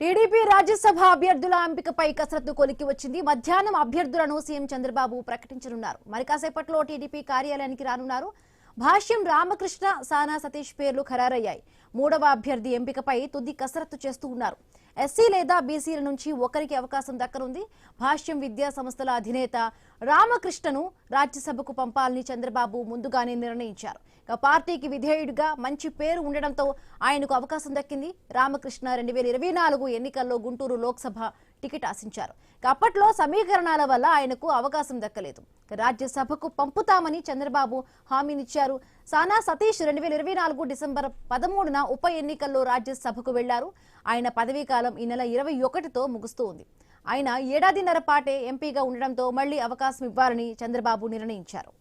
TDP Rajya Sabha అభ్యర్థుల ఎంపికపై కసరత్తు కొలికి వచ్చింది. మధ్యాహ్నం అభ్యర్థులను సీఎం చంద్రబాబు ప్రకటించనున్నారు. మరి కాసేపట్లో టీడీపీ కార్యాలయానికి రానున్నారు. భాష్యం రామకృష్ణ, సానా సతీష్ పేర్లు ఖరారయ్యాయి. మూడవ అభ్యర్థి ఎంపికపై తుది కసరత్తు చేస్తూ ఉన్నారు. ఎస్సీ లేదా బీసీల నుంచి ఒకరికి అవకాశం దక్కనుంది. భాష్యం విద్యా సంస్థల అధినేత రామకృష్ణను రాజ్యసభకు పంపాలని చంద్రబాబు ముందుగానే నిర్ణయించారు. పార్టీకి విధేయుడిగా మంచి పేరు ఉండడంతో ఆయనకు అవకాశం దక్కింది. రామకృష్ణ 2024 ఎన్నికల్లో గుంటూరు లోక్సభ టికెట్ ఆశించారు. అప్పట్లో సమీకరణాల వల్ల ఆయనకు అవకాశం దక్కలేదు. రాజ్యసభకు పంపుతామని చంద్రబాబు హామీనిచ్చారు. సానా సతీష్ 2024 డిసెంబర్ 13న ఉప ఎన్నికల్లో రాజ్యసభకు వెళ్లారు. ఆయన పదవీకాలం ఈ నెల 21తో ముగుస్తూ ఉంది. ఆయన ఏడాదిన్నర పాటే ఎంపీగా ఉండడంతో మళ్లీ అవకాశం ఇవ్వాలని చంద్రబాబు నిర్ణయించారు.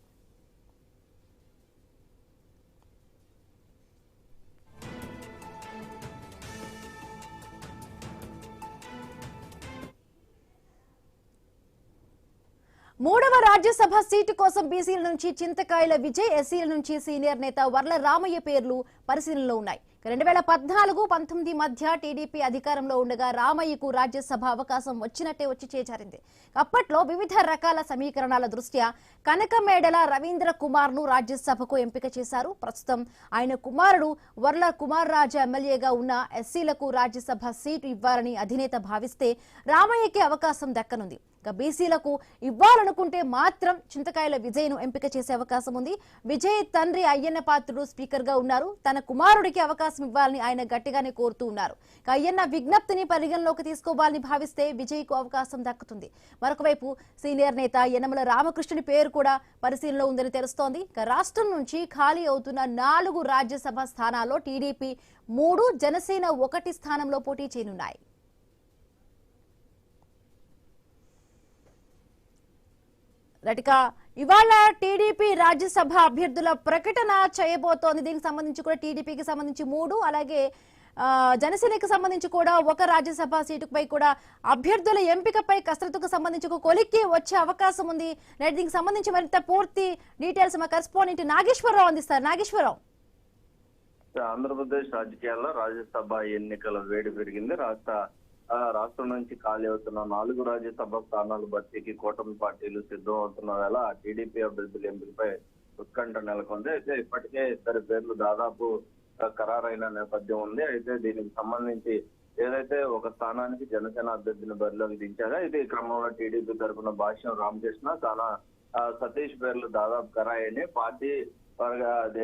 మూడవ రాజ్యసభ సీటు కోసం బీసీల నుంచి చింతకాయల విజయ్, ఎస్సీల నుంచి సీనియర్ నేత వర్ల రామయ్య పేర్లు పరిశీలనలో ఉన్నాయి. 2014-19 మధ్య టీడీపీ అధికారంలో ఉండగా రామయ్యకు రాజ్యసభ అవకాశం వచ్చినట్టే వచ్చి చేజారింది. అప్పట్లో వివిధ రకాల సమీకరణాల దృష్ట్యా కనకమేడల రవీంద్ర కుమార్ ను రాజ్యసభకు ఎంపిక చేశారు. ప్రస్తుతం ఆయన కుమారుడు వర్ల కుమార్ రాజా ఎమ్మెల్యేగా ఉన్న ఎస్సీలకు రాజ్యసభ సీటు ఇవ్వాలని అధినేత భావిస్తే రామయ్యకి అవకాశం దక్కనుంది. బీసీలకు ఇవ్వాలనుకుంటే మాత్రం చింతకాయల విజయ్ ను ఎంపిక చేసే అవకాశం ఉంది. విజయ్ తండ్రి అయ్యన్న పాత్రుడు స్పీకర్ గా ఉన్నారు. తన కుమారుడికి అవకాశం ఇవ్వాలని ఆయన గట్టిగానే కోరుతూ ఉన్నారు. అయ్యన్న విజ్ఞప్తిని పరిగణలోకి తీసుకోవాలని భావిస్తే విజయ్ కు అవకాశం దక్కుతుంది. మరొకవైపు సీనియర్ నేత యనమల రామకృష్ణుని పేరు కూడా పరిశీలనలో ఉందని తెలుస్తోంది. రాష్ట్రం నుంచి ఖాళీ అవుతున్న 4 రాజ్యసభ స్థానాల్లో టీడీపీ 3, జనసేన 1 స్థానంలో పోటీ చేయనున్నాయి. ఇవాళ టీడీపీ రాజ్యసభ అభ్యర్థుల ప్రకటన చేయబోతోంది. దీనికి సంబంధించి కూడా టీడీపీకి సంబంధించి 3, అలాగే జనసేనకు సంబంధించి కూడా 1 రాజ్యసభ సీటుపై కూడా అభ్యర్థుల ఎంపికపై కసరత్తుకు సంబంధించి ఒక కొలిక్కి వచ్చే అవకాశం ఉంది. దీనికి సంబంధించి మరింత పూర్తి డీటెయిల్స్ మా కరెస్పాండెంట్ నాగేశ్వరరావు అందిస్తారు. నాగేశ్వరరావు, ఆంధ్రప్రదేశ్ రాజకీయాల్లో రాజ్యసభ ఎన్నికల వేడి పెరిగింది. రాష్ట్రం నుంచి ఖాళీ అవుతున్న 4 రాజ్యసభ స్థానాలు భర్తీకి కూటమి పార్టీలు సిద్ధం అవుతున్న వేళ టీడీపీ అభ్యర్థుల ఎంపికపై ఉత్కంఠ నెలకొంది. అయితే ఇప్పటికే 2 పేర్లు దాదాపు ఖరారైన నేపథ్యం ఉంది. అయితే దీనికి సంబంధించి ఏదైతే ఒక స్థానానికి జనసేన అభ్యర్థిని బరిలోకి దించారో అయితే ఈ క్రమంలో టీడీపీ తరఫున భాష్యం రామకృష్ణ, సానా సతీష్ పేర్లు దాదాపు ఖరాయని పార్టీ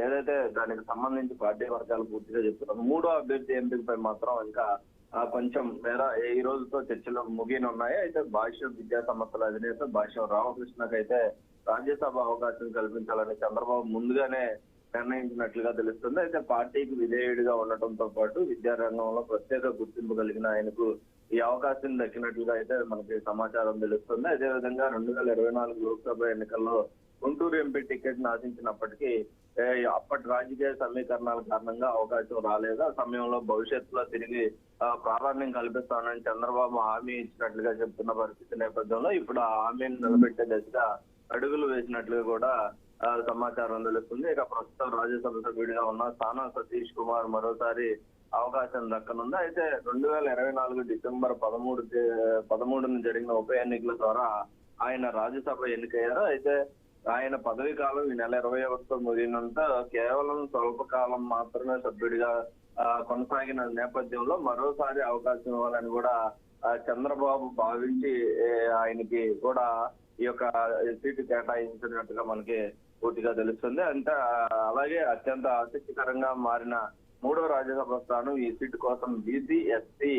ఏదైతే దానికి సంబంధించి పార్టీ వర్గాలు పూర్తిగా చెప్తున్నారు. 3వ అభ్యర్థి ఎంపికపై మాత్రం ఇంకా కొంచెం మేర ఈ రోజుతో చర్చలు ముగియనున్నాయి. అయితే భాష్యం విద్యా సంస్థల అధినేత భాష్యం రామకృష్ణకు అయితే రాజ్యసభ అవకాశం కల్పించాలని చంద్రబాబు ముందుగానే నిర్ణయించినట్లుగా తెలుస్తుంది. అయితే పార్టీకి విధేయుడిగా ఉండటంతో పాటు విద్యారంగంలో ప్రత్యేక గుర్తింపు కలిగిన ఆయనకు ఈ అవకాశం దక్కినట్లుగా అయితే మనకి సమాచారం తెలుస్తుంది. అదేవిధంగా 2024 లోక్సభ ఎన్నికల్లో గుంటూరు ఎంపీ టికెట్ ఆశించినప్పటికీ అప్పటి రాజకీయ సమీకరణాల కారణంగా అవకాశం రాలేదు. ఆ సమయంలో భవిష్యత్తులో తిరిగి ప్రాధాన్యం కల్పిస్తానని చంద్రబాబు హామీ ఇచ్చినట్లుగా చెప్తున్న పరిస్థితి నేపథ్యంలో ఇప్పుడు ఆ హామీని నిలబెట్టే దిశగా అడుగులు వేసినట్లుగా కూడా సమాచారం తెలుస్తుంది. ఇక ప్రస్తుతం రాజ్యసభ సభ్యుడిగా ఉన్న సానా సతీష్ కుమార్ మరోసారి అవకాశం దక్కనుంది. అయితే 2024 డిసెంబర్ 13న జరిగిన ఉప ఎన్నికల ద్వారా ఆయన రాజ్యసభ ఎన్నికయ్యారు. అయితే ఆయన పదవీ కాలం ఈ నెల 21తో ముగినంత కేవలం స్వల్పకాలం మాత్రమే సభ్యుడిగా కొనసాగిన నేపథ్యంలో మరోసారి అవకాశం ఇవ్వాలని కూడా చంద్రబాబు భావించి ఆయనకి కూడా ఈ యొక్క సీటు కేటాయించినట్టుగా మనకి పూర్తిగా తెలుస్తుంది. అంటే అలాగే అత్యంత ఆసక్తికరంగా మారిన 3వ రాజ్యసభ స్థానం ఈ సీటు కోసం బీసీ, ఎస్సీ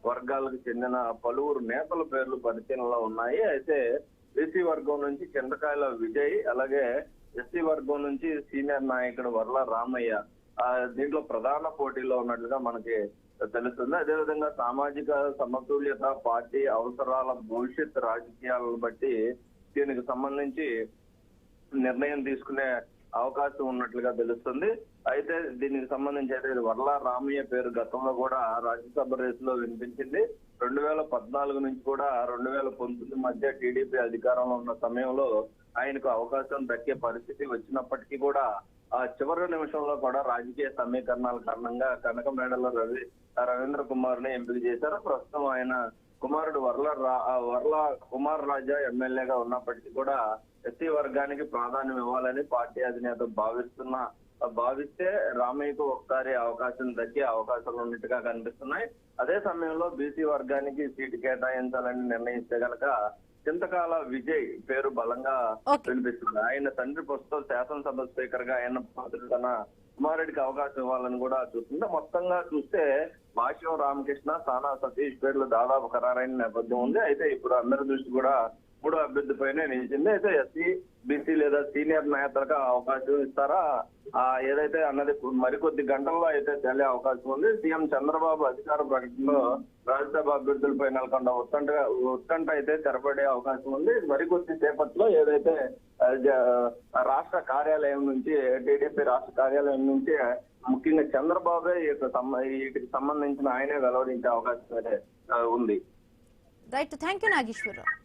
వర్గాలకు చెందిన పలువురు నేతల పేర్లు పరిశీలనలో ఉన్నాయి. అయితే బీసీ వర్గం నుంచి చింతకాయల విజయ్, అలాగే ఎస్సీ వర్గం నుంచి సీనియర్ నాయకుడు వర్ల రామయ్య దీంట్లో ప్రధాన పోటీలో ఉన్నట్లుగా మనకి తెలుస్తుంది. అదేవిధంగా సామాజిక సమతుల్యత, పార్టీ అవసరాల, భవిష్యత్ రాజకీయాలను బట్టి దీనికి సంబంధించి నిర్ణయం తీసుకునే అవకాశం ఉన్నట్లుగా తెలుస్తుంది. అయితే దీనికి సంబంధించి అయితే వర్ల రామయ్య పేరు గతంలో కూడా రాజ్యసభ రేసులో వినిపించింది. 2014 నుంచి కూడా 2019 మధ్య టీడీపీ అధికారంలో ఉన్న సమయంలో ఆయనకు అవకాశం దక్కే పరిస్థితి వచ్చినప్పటికీ కూడా చివరి నిమిషంలో కూడా రాజకీయ సమీకరణాల కారణంగా కనకమేడలో రవీంద్ర కుమార్ ని ఎంపిక చేశారు. ప్రస్తుతం ఆయన కుమారుడు వర్ల కుమార్ రాజా ఎమ్మెల్యేగా ఉన్నప్పటికీ కూడా ఎస్సీ వర్గానికి ప్రాధాన్యం ఇవ్వాలని పార్టీ అధినేత భావిస్తే రామయ్యకు ఒకసారి అవకాశం దక్కే అవకాశాలు ఉన్నట్టుగా కనిపిస్తున్నాయి. అదే సమయంలో బీసీ వర్గానికి సీటు కేటాయించాలని నిర్ణయిస్తే గనక చింతకాల విజయ్ పేరు బలంగా వినిపిస్తుంది. ఆయన తండ్రి ప్రస్తుతం శాసనసభ స్పీకర్ గా ఆయన తన కుమారుడికి అవకాశం ఇవ్వాలని కూడా చూస్తుంది. మొత్తంగా చూస్తే భాష్యం రామకృష్ణ, సానా సతీష్ పేర్లు దాదాపు ఖరారైన నేపథ్యం ఉంది. అయితే ఇప్పుడు అందరి దృష్టి కూడా మూడో అభ్యర్థి పైనే నిలిచింది. అయితే ఎస్సీ బీసీ లేదా సీనియర్ నేతలకు అవకాశం ఇస్తారా ఏదైతే అన్నది మరికొద్ది గంటల్లో అయితే తేలే అవకాశం ఉంది. సీఎం చంద్రబాబు అధికార ప్రకటనలో రాజ్యసభ అభ్యర్థులపై నెలకొండ ఉత్కంఠ అయితే తెరపడే అవకాశం ఉంది. మరికొద్ది సేపట్లో ఏదైతే రాష్ట్ర కార్యాలయం నుంచి టీడీపీ రాష్ట్ర కార్యాలయం నుంచి ముఖ్యంగా చంద్రబాబే వీటికి సంబంధించిన ఆయనే వెల్లడించే అవకాశం అయితే ఉంది. Right, thank you Nageswararao.